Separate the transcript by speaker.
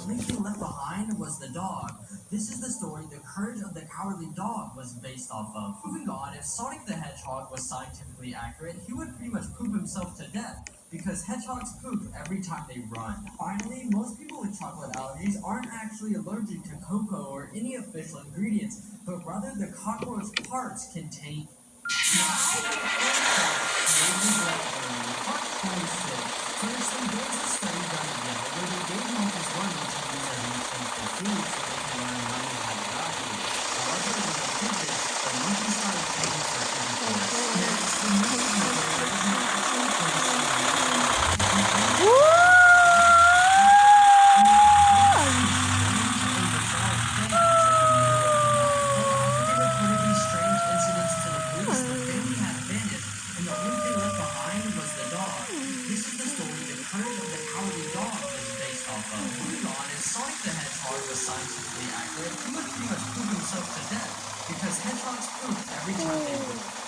Speaker 1: only thing left behind was the dog. This is the story The Courage of the Cowardly Dog was based off of. Moving on, if Sonic the Hedgehog was scientifically accurate, he would pretty much poop himself to death, because hedgehogs poop every time they run. Finally, most people with chocolate allergies aren't actually allergic to cocoa or any official ingredients, but rather the cockroach parts contain Part 26. Firstly, there was a study done in Yale where they gave monkeys running to use as nutrients for food so they can learn running how to diet. However, when they did this, the monkeys started paying for intercourse. Next, the monkeys know that there is an actual place in the Sonic the Hedgehog was scientifically accurate, he would pretty much poop himself to death, because hedgehogs poop every time they move.